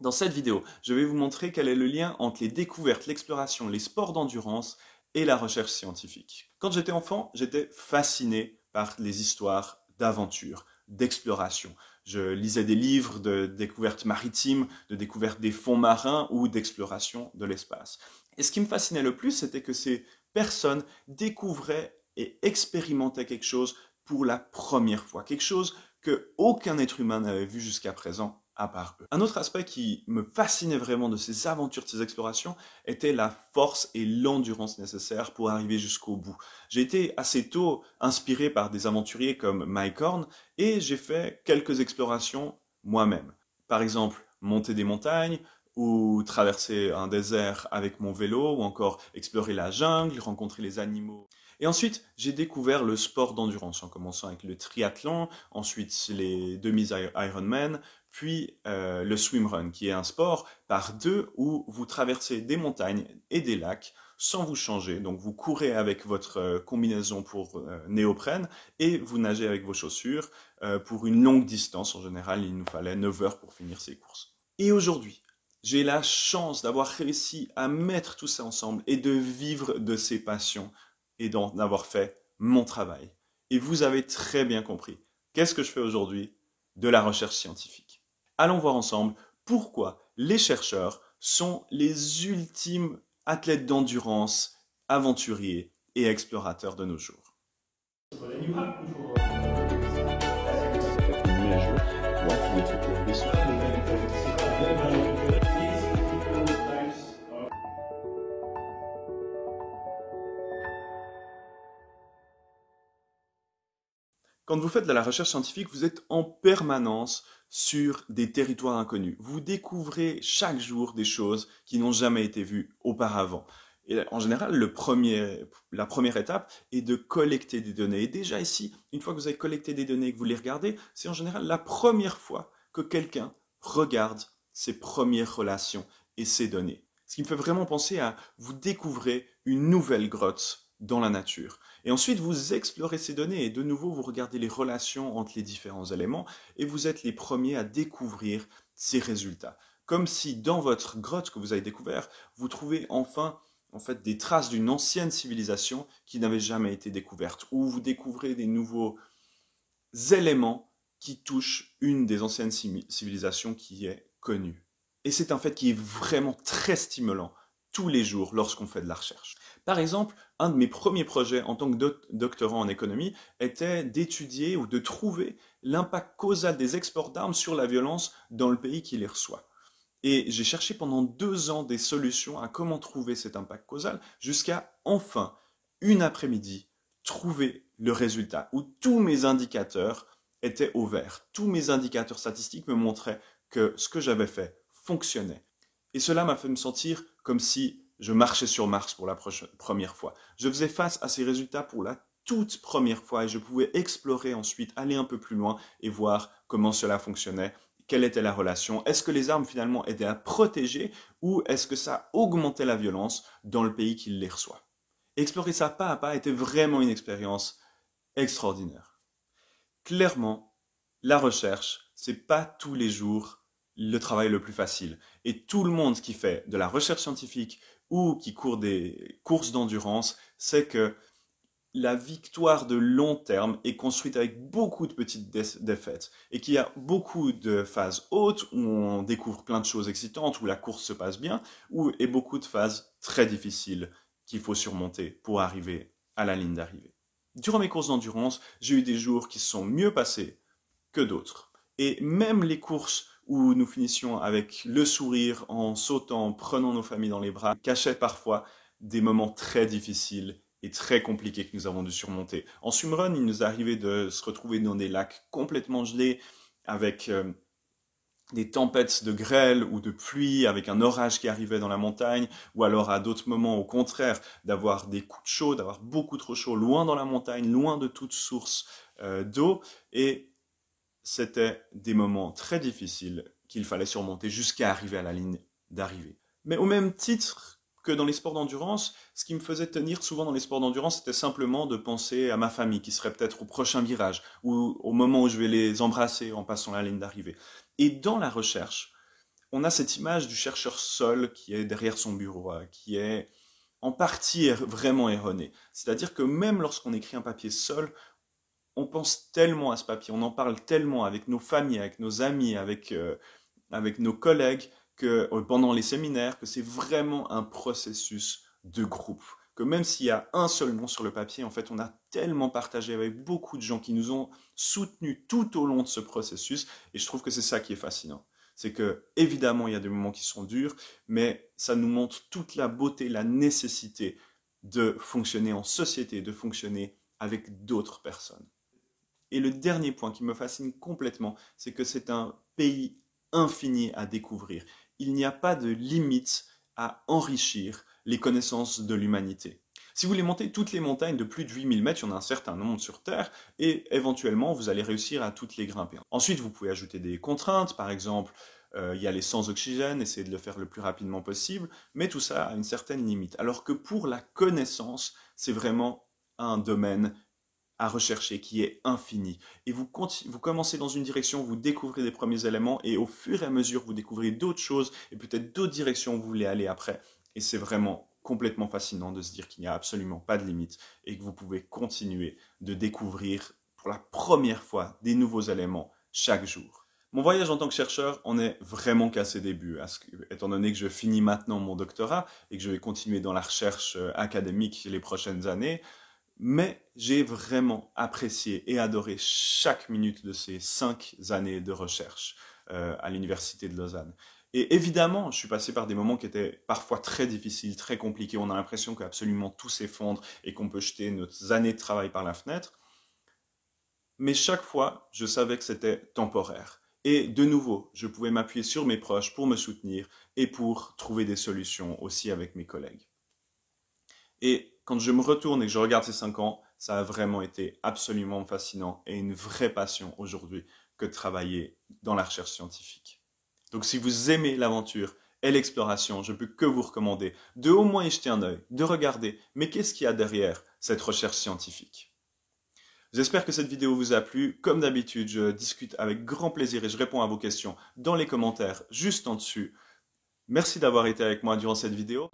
Dans cette vidéo, je vais vous montrer quel est le lien entre les découvertes, l'exploration, les sports d'endurance et la recherche scientifique. Quand j'étais enfant, j'étais fasciné par les histoires d'aventure, d'exploration. Je lisais des livres de découvertes maritimes, de découvertes des fonds marins ou d'exploration de l'espace. Et ce qui me fascinait le plus, c'était que ces personnes découvraient et expérimentaient quelque chose pour la première fois, quelque chose que aucun être humain n'avait vu jusqu'à présent à part eux. Un autre aspect qui me fascinait vraiment de ces aventures, de ces explorations, était la force et l'endurance nécessaires pour arriver jusqu'au bout. J'ai été assez tôt inspiré par des aventuriers comme Mike Horn et j'ai fait quelques explorations moi-même. Par exemple, monter des montagnes ou traverser un désert avec mon vélo ou encore explorer la jungle, rencontrer les animaux. Et ensuite, j'ai découvert le sport d'endurance en commençant avec le triathlon, ensuite les demi-Ironman, puis le swimrun, qui est un sport par deux où vous traversez des montagnes et des lacs sans vous changer. Donc vous courez avec votre combinaison pour néoprène et vous nagez avec vos chaussures pour une longue distance. En général, il nous fallait 9 heures pour finir ces courses. Et aujourd'hui, j'ai la chance d'avoir réussi à mettre tout ça ensemble et de vivre de ces passions et d'en avoir fait mon travail. Et vous avez très bien compris. Qu'est-ce que je fais aujourd'hui? De la recherche scientifique. Allons voir ensemble pourquoi les chercheurs sont les ultimes athlètes d'endurance, aventuriers et explorateurs de nos jours. Quand vous faites de la recherche scientifique, vous êtes en permanence sur des territoires inconnus. Vous découvrez chaque jour des choses qui n'ont jamais été vues auparavant. Et en général, la première étape est de collecter des données. Et déjà ici, une fois que vous avez collecté des données et que vous les regardez, c'est en général la première fois que quelqu'un regarde ses premières relations et ses données. Ce qui me fait vraiment penser à vous découvrez une nouvelle grotte dans la nature. Et ensuite, vous explorez ces données et de nouveau, vous regardez les relations entre les différents éléments et vous êtes les premiers à découvrir ces résultats. Comme si dans votre grotte que vous avez découvert, vous trouvez enfin en fait des traces d'une ancienne civilisation qui n'avait jamais été découverte, ou vous découvrez des nouveaux éléments qui touchent une des anciennes civilisations qui est connue. Et c'est un fait qui est vraiment très stimulant tous les jours lorsqu'on fait de la recherche. Par exemple, un de mes premiers projets en tant que doctorant en économie était d'étudier ou de trouver l'impact causal des exports d'armes sur la violence dans le pays qui les reçoit. Et j'ai cherché pendant 2 ans des solutions à comment trouver cet impact causal jusqu'à enfin, une après-midi, trouver le résultat où tous mes indicateurs étaient au vert. Tous mes indicateurs statistiques me montraient que ce que j'avais fait fonctionnait. Et cela m'a fait me sentir comme si je marchais sur Mars pour la première fois. Je faisais face à ces résultats pour la toute première fois et je pouvais explorer ensuite, aller un peu plus loin et voir comment cela fonctionnait, quelle était la relation, est-ce que les armes finalement aidaient à protéger ou est-ce que ça augmentait la violence dans le pays qui les reçoit. Explorer ça pas à pas était vraiment une expérience extraordinaire. Clairement, la recherche, c'est pas tous les jours le travail le plus facile. Et tout le monde qui fait de la recherche scientifique ou qui court des courses d'endurance sait que la victoire de long terme est construite avec beaucoup de petites défaites et qu'il y a beaucoup de phases hautes où on découvre plein de choses excitantes, où la course se passe bien, et beaucoup de phases très difficiles qu'il faut surmonter pour arriver à la ligne d'arrivée. Durant mes courses d'endurance, j'ai eu des jours qui se sont mieux passés que d'autres. Et même les courses où nous finissions avec le sourire en sautant, en prenant nos familles dans les bras, cachaient parfois des moments très difficiles et très compliqués que nous avons dû surmonter. En swimrun, il nous arrivait de se retrouver dans des lacs complètement gelés, avec des tempêtes de grêle ou de pluie, avec un orage qui arrivait dans la montagne, ou alors à d'autres moments, au contraire, d'avoir des coups de chaud, d'avoir beaucoup trop chaud, loin dans la montagne, loin de toute source d'eau, et c'était des moments très difficiles qu'il fallait surmonter jusqu'à arriver à la ligne d'arrivée. Mais au même titre que dans les sports d'endurance, ce qui me faisait tenir souvent dans les sports d'endurance, c'était simplement de penser à ma famille qui serait peut-être au prochain virage ou au moment où je vais les embrasser en passant la ligne d'arrivée. Et dans la recherche, on a cette image du chercheur seul qui est derrière son bureau, qui est en partie vraiment erronée. C'est-à-dire que même lorsqu'on écrit un papier seul, on pense tellement à ce papier, on en parle tellement avec nos familles, avec nos amis, avec nos collègues, pendant les séminaires, que c'est vraiment un processus de groupe. Que même s'il y a un seul nom sur le papier, en fait, on a tellement partagé avec beaucoup de gens qui nous ont soutenus tout au long de ce processus, et je trouve que c'est ça qui est fascinant. C'est que, évidemment, il y a des moments qui sont durs, mais ça nous montre toute la beauté, la nécessité de fonctionner en société, de fonctionner avec d'autres personnes. Et le dernier point qui me fascine complètement, c'est que c'est un pays infini à découvrir. Il n'y a pas de limite à enrichir les connaissances de l'humanité. Si vous voulez monter toutes les montagnes de plus de 8000 mètres, il y en a un certain nombre sur Terre, et éventuellement, vous allez réussir à toutes les grimper. Ensuite, vous pouvez ajouter des contraintes, par exemple, il y a les sans oxygène, essayez de le faire le plus rapidement possible, mais tout ça a une certaine limite. Alors que pour la connaissance, c'est vraiment un domaine à rechercher qui est infini. Et vous commencez dans une direction, vous découvrez des premiers éléments, et au fur et à mesure, vous découvrez d'autres choses, et peut-être d'autres directions où vous voulez aller après. Et c'est vraiment complètement fascinant de se dire qu'il n'y a absolument pas de limite, et que vous pouvez continuer de découvrir pour la première fois des nouveaux éléments chaque jour. Mon voyage en tant que chercheur en est vraiment qu'à ses débuts, étant donné que je finis maintenant mon doctorat et que je vais continuer dans la recherche académique les prochaines années. Mais j'ai vraiment apprécié et adoré chaque minute de ces 5 années de recherche à l'Université de Lausanne. Et évidemment, je suis passé par des moments qui étaient parfois très difficiles, très compliqués. On a l'impression qu'absolument tout s'effondre et qu'on peut jeter nos années de travail par la fenêtre. Mais chaque fois, je savais que c'était temporaire. Et de nouveau, je pouvais m'appuyer sur mes proches pour me soutenir et pour trouver des solutions aussi avec mes collègues. Et quand je me retourne et que je regarde ces 5 ans, ça a vraiment été absolument fascinant et une vraie passion aujourd'hui que de travailler dans la recherche scientifique. Donc si vous aimez l'aventure et l'exploration, je peux que vous recommander de au moins y jeter un œil, de regarder, mais qu'est-ce qu'il y a derrière cette recherche scientifique? J'espère que cette vidéo vous a plu. Comme d'habitude, je discute avec grand plaisir et je réponds à vos questions dans les commentaires juste en dessus. Merci d'avoir été avec moi durant cette vidéo.